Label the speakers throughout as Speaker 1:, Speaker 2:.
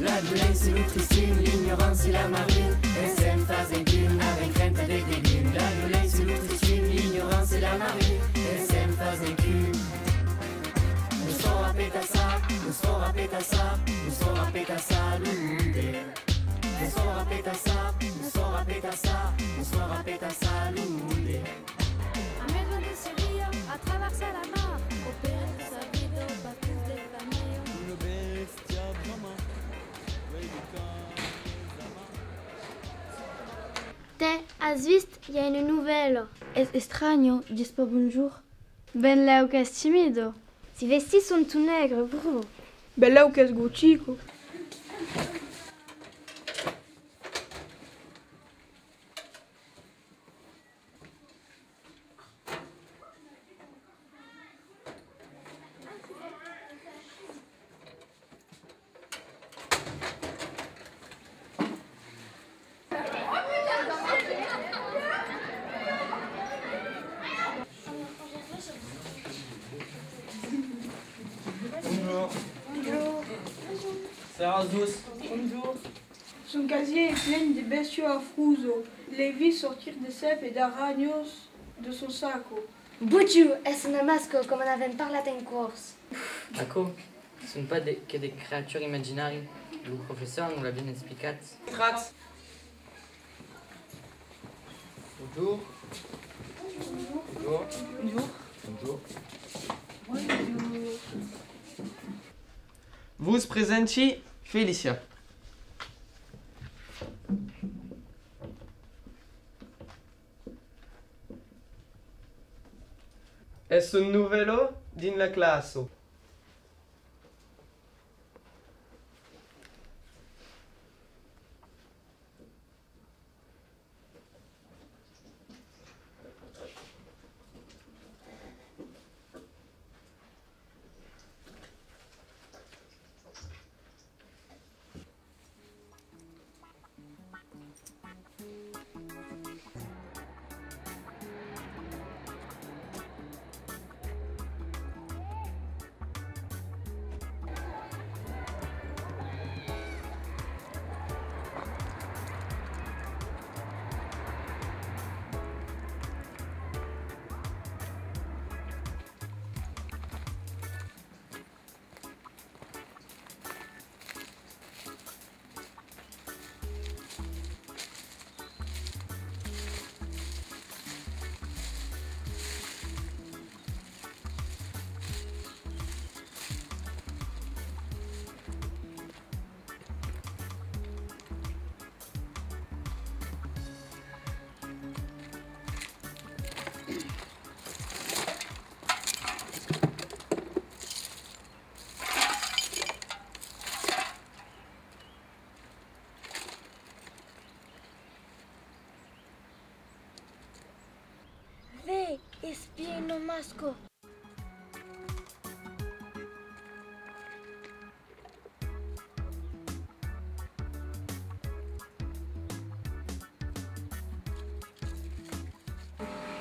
Speaker 1: La violence et l'outricine, l'ignorance et la marine. SM phase incline, avec crainte avec des lunes. La violence et l'outricine, l'ignorance et la marine. SM phase incline. Nous sommes à Pétassa, nous sommes à Pétassa, nous sommes à Pétassa, l'unité. Nous sommes à Pétassa, nous sommes à Pétassa, nous sommes à Pétassa, l'unité.
Speaker 2: A medo de Sevilla, attraversa la mar, au péril de sa vie, au baptême des familles.
Speaker 3: Une bestia vraiment.
Speaker 4: Te, has vist? Il y a une nouvelle. Es extraño, dis pas bonjour. Ben là que es timido. Si vestis sont tout negres, bro.
Speaker 5: Ben là que es chico.
Speaker 3: Bonjour. C'est Razus.
Speaker 5: Bonjour. Son casier est plein de bestiaux affreux. Les vis sortir de cèpes et d'araños de son saco.
Speaker 4: Buju, es un masco comme on avait parlé en course.
Speaker 6: Ecco, ce ne sont pas que des créatures imaginaires. Le professeur nous l'a bien expliqué.
Speaker 3: Kratz. Bonjour. Bonjour.
Speaker 5: Bonjour.
Speaker 3: Bonjour.
Speaker 5: Bonjour.
Speaker 7: Vous presenti Felicia. Es un novelo din la classo.
Speaker 4: Ve, espino masco.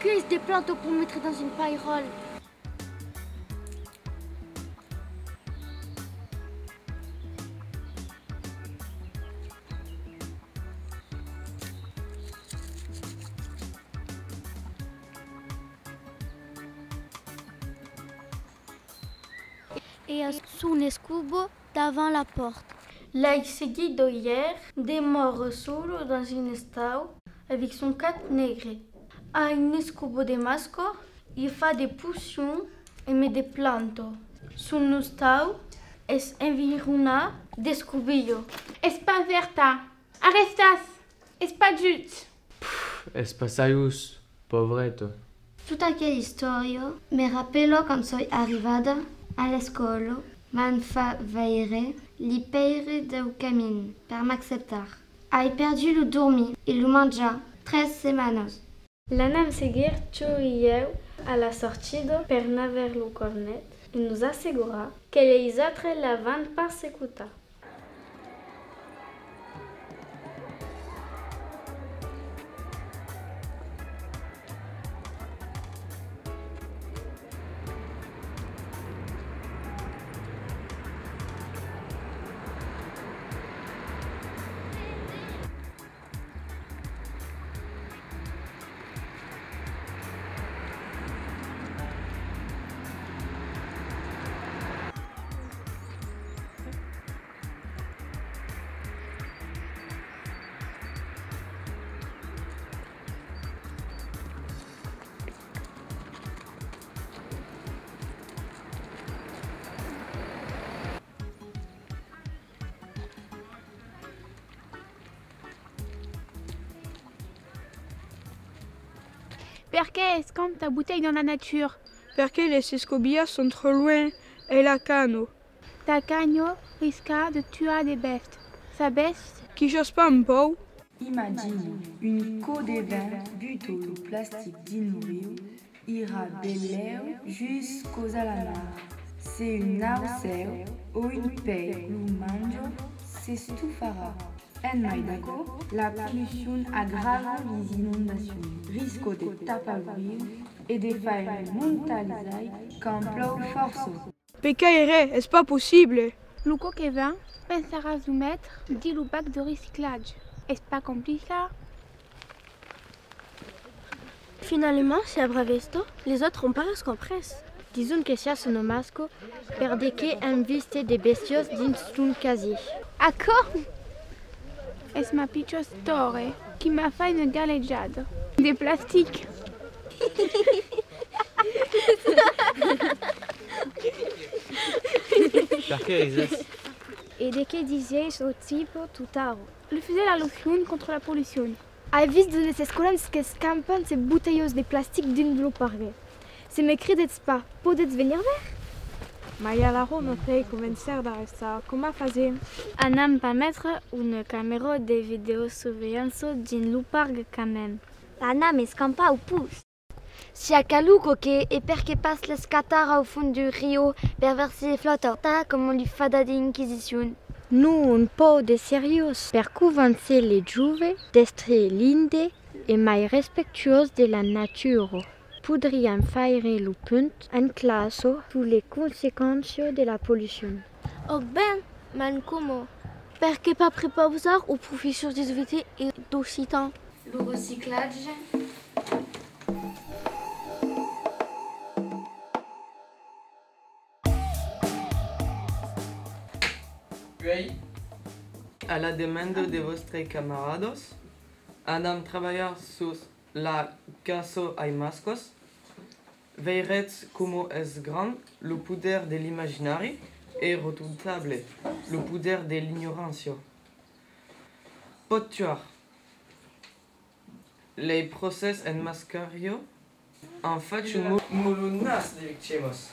Speaker 4: Qu'est-ce des plantes pour mettre dans une paillerolle? Et un escubo devant la porte. L'ai seguido hier, des morts solo dans une estau avec son cat nègre. A un escubo de masco, il fait des potions et met des plantes. Son estau est environnée d'escubillo.
Speaker 8: Espaverta, arrestas, espadjut.
Speaker 7: Espasaius, povretto.
Speaker 4: Tutta aquella storia me rappello quando sono arrivata alla scuola, m'han fa veire li peire del camin per m'acceptar. Hai perdu le dormi et le mangia 3 semanas.
Speaker 9: L'anam seguir ciuieu à la sortida per naver lo cornet e nos assegura que les autres la van persecutar.
Speaker 8: Perché escompte ta bouteille dans la nature?
Speaker 5: Perché les escobillas sont trop loin et la cano.
Speaker 8: Ta cagno risqua de tuer des bestes. Sa bête?
Speaker 5: Qui chose pas un peu?
Speaker 10: Imagine une côte de vin buto le plastique din rio ira belleu jusqu'aux la mar. C'est une nausea ou une paix le manjo s'estuffarà. En Maidaco, la pollution aggrave les inondations, risque de tapaluir et de faire montaliser quand plou force.
Speaker 5: Pécaire, est-ce pas possible?
Speaker 8: Luco Kevin pensera soumettre 10 bacs de recyclage. Est-ce pas compliqué?
Speaker 4: Finalement, si abbravesto, les autres ont pas ce qu'on presse.
Speaker 9: Disons que sia sono masco perché han viste de bestios dins un casier.
Speaker 8: Accord? Es ma piccio store qui m'a fait une galejade. Des plastiques.
Speaker 7: Perché rises?
Speaker 9: E de che dizies o tipo tutaro?
Speaker 8: Le faisait la lotion contre la pollution.
Speaker 11: Ai vist de les escolans que scampen ces bouteilles de plastique din lo parve. Se me credeți pas, podeți venir ver?
Speaker 5: Ma iară no sei convencer d'arresta. Comment fazer?
Speaker 9: Anam pas mettre une caméra de vidéosurveillance din lo parc quand même.
Speaker 11: Anam escampa au pouce. Si a caluco che e perché pas le scatara au fond du rio per verser les flottes, ta comme on lui fada di inquisition.
Speaker 9: Nous un po' de serios per convaincre les giuve d'être linde e mai respectueux de la nature. Podríem faire le punt en classe sur les conséquences de la pollution.
Speaker 4: Oh ben, man como? Perché pas préparer aux professeurs des UVT et d'occitan?
Speaker 10: Le recyclage.
Speaker 3: Puis, à la demande de vostres camarados, anam trabalhar sur la caso ai mascos, veirets como es grand le poder de l'imaginari et redoutable le poder de l'ignorancio. Pot tuar. Les procès en mascario en facciano mulunas de victimas.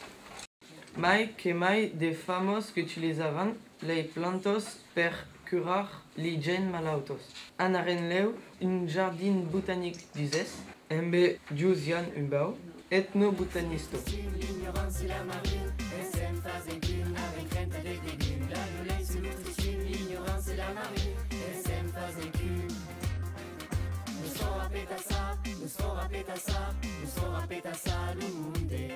Speaker 3: Mai que mai de famos que utilizaban les plantos per curar les gens malautos. Anarenleu un jardin botanique d'Uzès, embe Giusian Umbau, ethnobotanisto.
Speaker 1: L'ignorance et la marine, SM phase incune, avec rente des légumes. La violence et l'outricine, l'ignorance et la marine, SM phase incune. Nous sommes à pétassa, nous sommes à pétassa, nous sommes à pétassa, l'unde.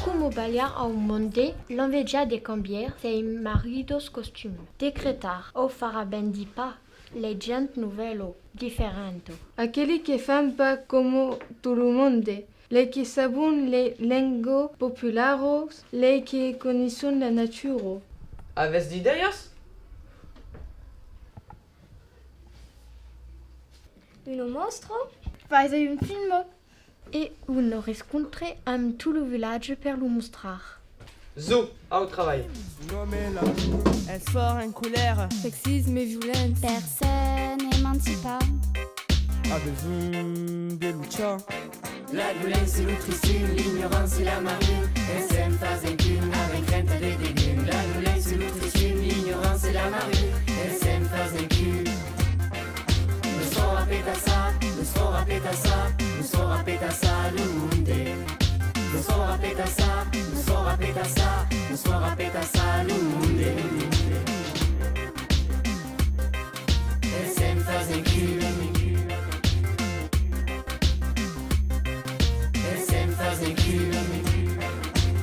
Speaker 9: Como balhar ao monde, l'enveja de cambiar ses maridos costumes. Decretar ou farà bendi pas, les gens nouvelles différentes.
Speaker 5: Aquele que fan pas como tout le monde. Les qui sabun les lengo popularos, les qui connaissent la nature.
Speaker 3: Aves d'ideias?
Speaker 11: Un mostro?
Speaker 8: Faz aí un film.
Speaker 9: Et une rencontre amb tout le village per lo mostrar.
Speaker 3: Zo, au travail.
Speaker 12: Nommez l'amour, elle sort en colère.
Speaker 2: Sexisme et violence.
Speaker 11: Personne émancipa.
Speaker 12: A besoin de lucha.
Speaker 1: La violence et l'outricine, l'ignorance et la marine, SM phase incune, avec rente des légumes. La violence et l'outricine, l'ignorance et la marine, SM phase incune. Nous sommes à pétassa, nous sommes à pétassa, nous sommes à pétassa, l'unde. Nous sommes à pétassa, nous sommes à pétassa, nous sommes à pétassa, l'unde. SM phase incune. SM phase incune.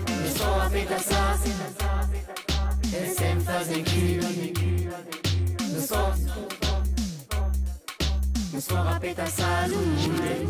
Speaker 1: Nous sommes à pétassa, SM phase incune. Nous sommes à pétassa, l'unde.